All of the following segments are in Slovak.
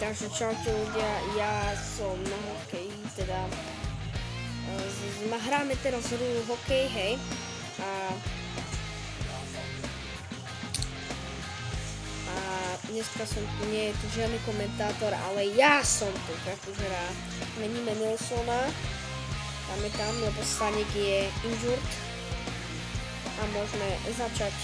Takže čaute ľudia, ja som na hokeji, teda hráme teraz hru hokej, hej. A dneska som tu, nie je tu žiadny komentátor, ale ja som tu, pretože meníme Nilsona. Dáme tam, lebo Stanek je injured. A môžeme začať.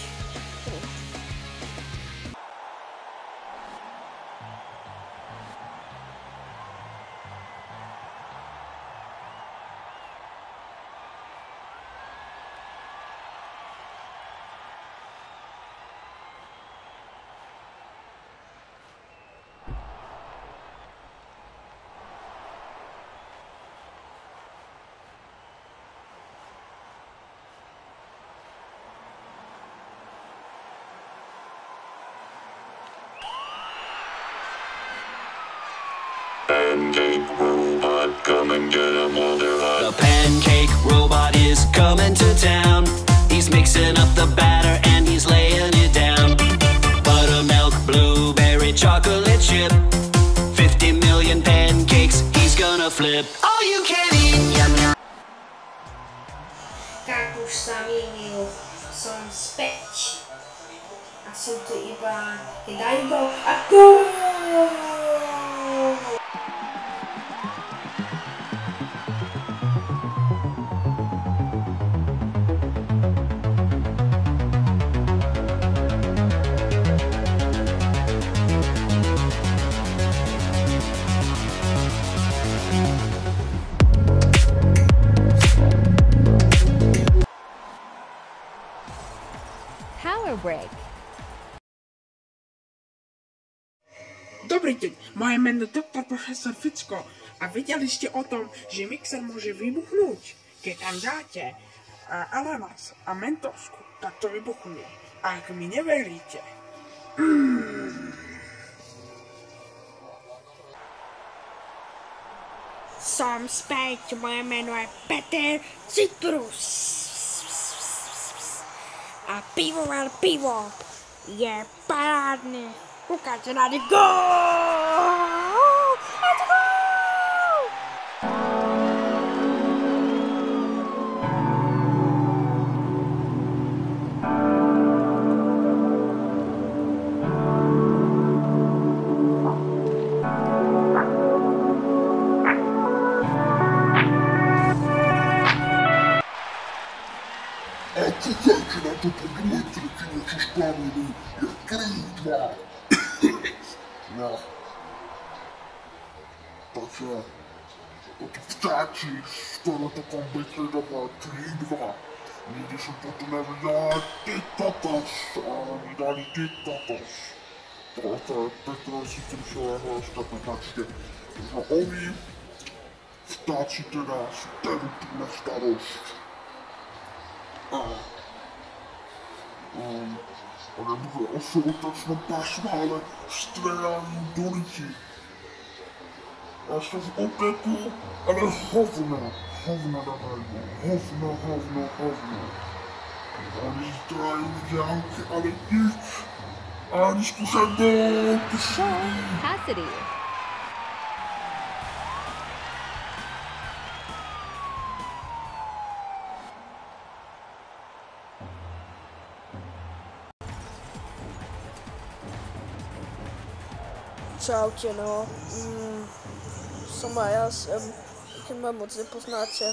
Pancake robot, come and get him while they're hot. The pancake robot is coming to town. He's mixing up the batter and he's laying it down. Buttermilk, blueberry, chocolate chip. 50 million pancakes he's gonna flip. All you can eat, yum yum. Tak už sa mýlil, som späť. A som tu iba, keď dajú gól a gól! Power break. Dobrý deň, moje meno je doktor profesor Ficko a vedeli ste o tom, že mixer môže vybuchnúť? Keď tam dáte ananas a mentosku, tak to vybuchne. A ak mi neveríte... Som späť, moje meno je Peter Citrus. A pivo je parádne. Kúkajte na ne. Gól! Let's go! A kúkajte na toto dvojtretinu, čo spravili, je 3-2. No. Takže to vtáči, skoro to kombitre doma 3-2. Nikdy som toto nevidel, ty kokos, ale mi dali ty kokos. Toto je Petra Citrusového štapetačke. Takže oni, vtáči teda, si berú tu na starosť. Ale bude osvobotačná pašma, ale strelajú do ryti. Ja som v opeku, ale hovno dávajú, hovno. Oni zdrajú ďalky, ale nič. A oni skúšajú gól, Cassidy. Čaute, no. Som aj ja sem, keď ma moc nepoznáte.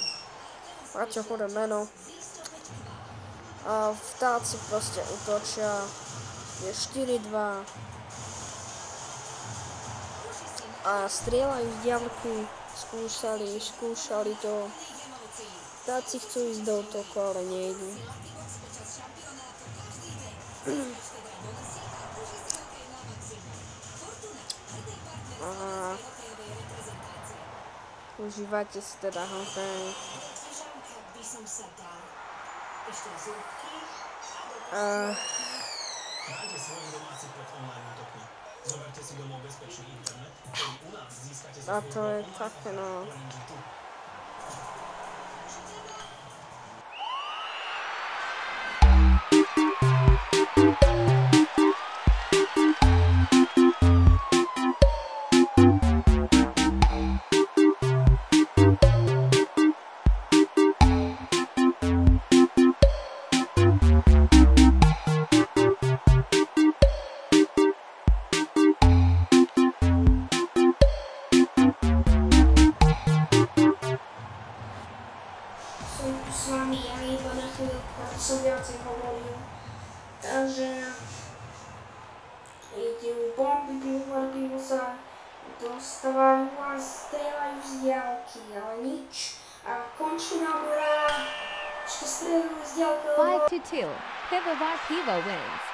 Máte chudé meno. A vtáci proste útočia. Je 4-2. A strieľajú z diaľky. Skúšali to. Vtáci chcú ísť do útoku, ale nejdu. Užívajte si teda hokej. A to je také, no. som viacej hovoril. Takže idú bomby, vyuvardujú sa, dostávajú a strieľajú z diaľky, ale nič. A končí nám hra, ešte strieľajú z diaľky, 5-2. Pivovar Pivo wins.